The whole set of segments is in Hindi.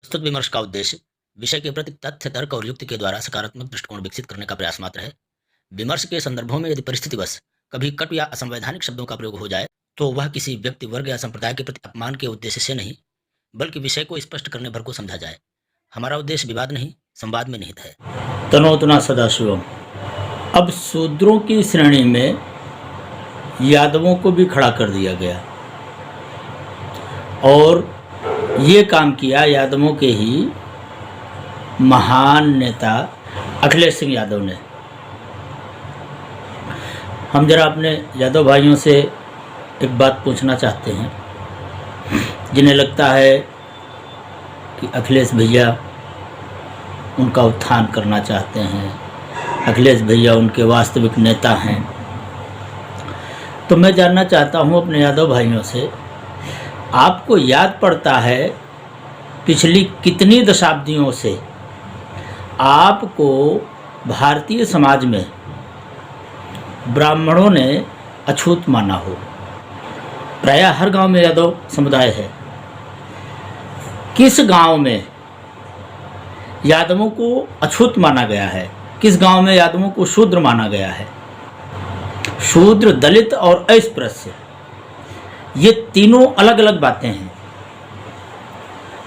प्रस्तुत विमर्श का उद्देश्य विषय के प्रति तथ्य, तर्क और युक्ति के द्वारा सकारात्मक दृष्टिकोण विकसित करने का प्रयास मात्र है। विमर्श के संदर्भों में यदि परिस्थितिवश कभी कट या असंवैधानिक शब्दों का प्रयोग हो जाए, तो वह किसी व्यक्ति, वर्ग या संप्रदाय के प्रति अपमान के उद्देश्य से नहीं, बल्कि विषय को स्पष्ट करने भर को समझा जाए। हमारा उद्देश्य विवाद नहीं, संवाद में निहित है। तनोतना सदाशिवम। अब शूद्रों की श्रेणी में यादवों को भी खड़ा कर दिया गया और ये काम किया यादवों के ही महान नेता अखिलेश सिंह यादव ने। हम जरा अपने यादव भाइयों से एक बात पूछना चाहते हैं, जिन्हें लगता है कि अखिलेश भैया उनका उत्थान करना चाहते हैं, अखिलेश भैया उनके वास्तविक नेता हैं। तो मैं जानना चाहता हूं अपने यादव भाइयों से, आपको याद पड़ता है पिछली कितनी दशाब्दियों से आपको भारतीय समाज में ब्राह्मणों ने अछूत माना हो? प्रायः हर गांव में यादव समुदाय है। किस गांव में यादवों को अछूत माना गया है? किस गांव में यादवों को शूद्र माना गया है? शूद्र, दलित और अस्पृश्य, ये तीनों अलग अलग बातें हैं।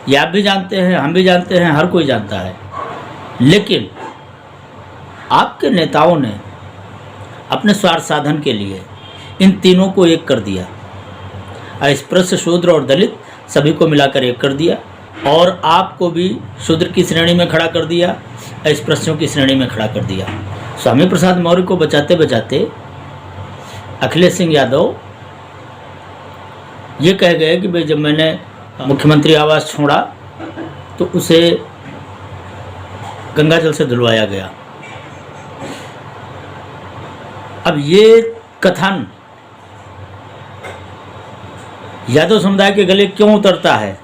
ये आप भी जानते हैं, हम भी जानते हैं, हर कोई जानता है। लेकिन आपके नेताओं ने अपने स्वार्थ साधन के लिए इन तीनों को एक कर दिया। अस्पृश्य, शूद्र और दलित सभी को मिलाकर एक कर दिया और आपको भी शूद्र की श्रेणी में खड़ा कर दिया, अस्पृश्यों की श्रेणी में खड़ा कर दिया। स्वामी प्रसाद मौर्य को बचाते बचाते अखिलेश सिंह यादव ये कह गए कि भाई जब मैंने मुख्यमंत्री आवास छोड़ा तो उसे गंगाजल से धुलवाया गया। अब ये कथन यादव समुदाय के गले क्यों उतरता है?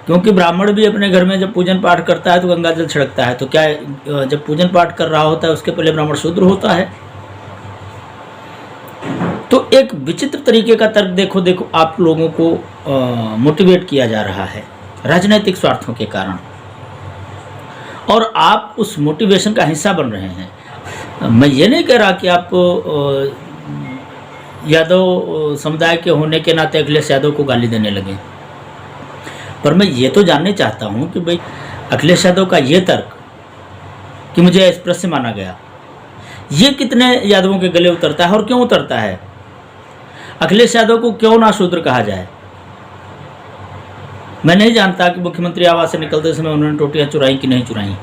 क्योंकि ब्राह्मण भी अपने घर में जब पूजन पाठ करता है तो गंगाजल छिड़कता है। तो क्या जब पूजन पाठ कर रहा होता है उसके पहले ब्राह्मण शूद्र होता है? तो एक विचित्र तरीके का तर्क देखो आप लोगों को मोटिवेट किया जा रहा है राजनीतिक स्वार्थों के कारण, और आप उस मोटिवेशन का हिस्सा बन रहे हैं। मैं ये नहीं कह रहा कि आप यादव समुदाय के होने के नाते अखिलेश यादव को गाली देने लगे, पर मैं ये तो जानने चाहता हूँ कि भाई अखिलेश यादव का ये तर्क कि मुझे अस्पृश्य माना गया, ये कितने यादवों के गले उतरता है और क्यों उतरता है? अखिलेश यादव को क्यों ना शूद्र कहा जाए? मैं नहीं जानता कि मुख्यमंत्री आवास से निकलते समय उन्होंने टोटियां चुराई कि नहीं चुराई,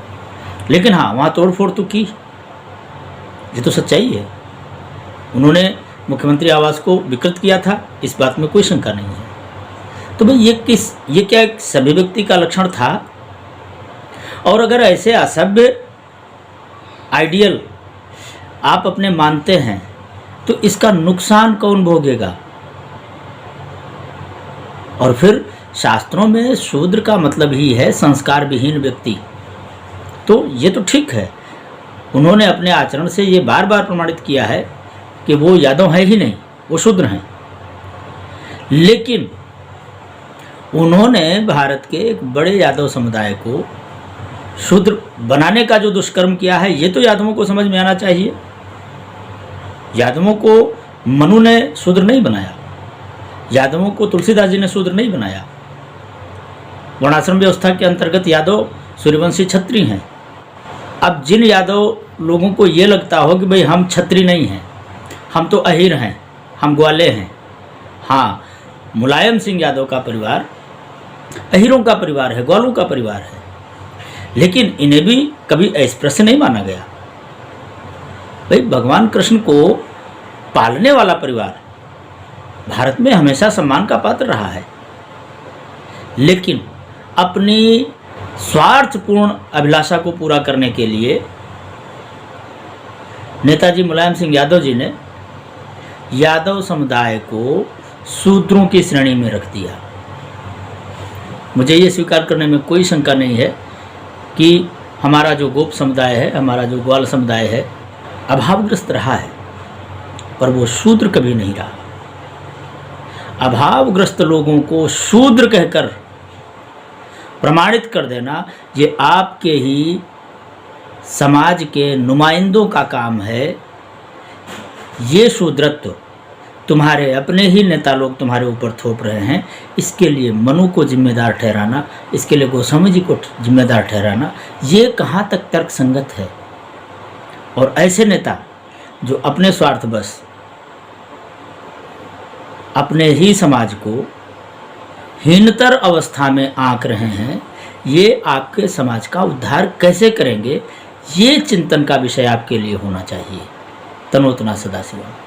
लेकिन हाँ, वहाँ तोड़फोड़ तो की, ये तो सच्चाई है। उन्होंने मुख्यमंत्री आवास को विकृत किया था, इस बात में कोई शंका नहीं है। तो भाई ये क्या एक सभ्य व्यक्ति का लक्षण था? और अगर ऐसे असभ्य आइडियल आप अपने मानते हैं तो इसका नुकसान कौन भोगेगा? और फिर शास्त्रों में शूद्र का मतलब ही है संस्कार विहीन व्यक्ति। तो ये तो ठीक है, उन्होंने अपने आचरण से ये बार बार प्रमाणित किया है कि वो यादव है ही नहीं, वो शूद्र हैं। लेकिन उन्होंने भारत के एक बड़े यादव समुदाय को शूद्र बनाने का जो दुष्कर्म किया है, ये तो यादवों को समझ में आना चाहिए। यादवों को मनु ने शूद्र नहीं बनाया, यादवों को तुलसीदास जी ने शूद्र नहीं बनाया। वर्णाश्रम व्यवस्था के अंतर्गत यादव सूर्यवंशी क्षत्रिय हैं। अब जिन यादव लोगों को ये लगता हो कि भाई हम क्षत्रिय नहीं हैं, हम तो अहीर हैं, हम ग्वाले हैं। हाँ, मुलायम सिंह यादव का परिवार अहीरों का परिवार है, ग्वालों का परिवार है, लेकिन इन्हें भी कभी अस्पृश्य नहीं माना गया। भाई भगवान कृष्ण को पालने वाला परिवार भारत में हमेशा सम्मान का पात्र रहा है, लेकिन अपनी स्वार्थपूर्ण अभिलाषा को पूरा करने के लिए नेताजी मुलायम सिंह यादव जी ने यादव समुदाय को शूद्रों की श्रेणी में रख दिया। मुझे ये स्वीकार करने में कोई शंका नहीं है कि हमारा जो गोप समुदाय है, हमारा जो ग्वाल समुदाय है, अभावग्रस्त रहा है, पर वो शूद्र कभी नहीं रहा। अभावग्रस्त लोगों को शूद्र कहकर प्रमाणित कर देना, ये आपके ही समाज के नुमाइंदों का काम है। ये शूद्रत्व तुम्हारे अपने ही नेता लोग तुम्हारे ऊपर थोप रहे हैं, इसके लिए मनु को जिम्मेदार ठहराना, इसके लिए गोस्वामी जी को जिम्मेदार ठहराना, ये कहाँ तक तर्क संगत है। और ऐसे नेता जो अपने स्वार्थवश अपने ही समाज को हीनतर अवस्था में आंक रहे हैं, ये आपके समाज का उद्धार कैसे करेंगे, ये चिंतन का विषय आपके लिए होना चाहिए। तनोतना सदाशिवम।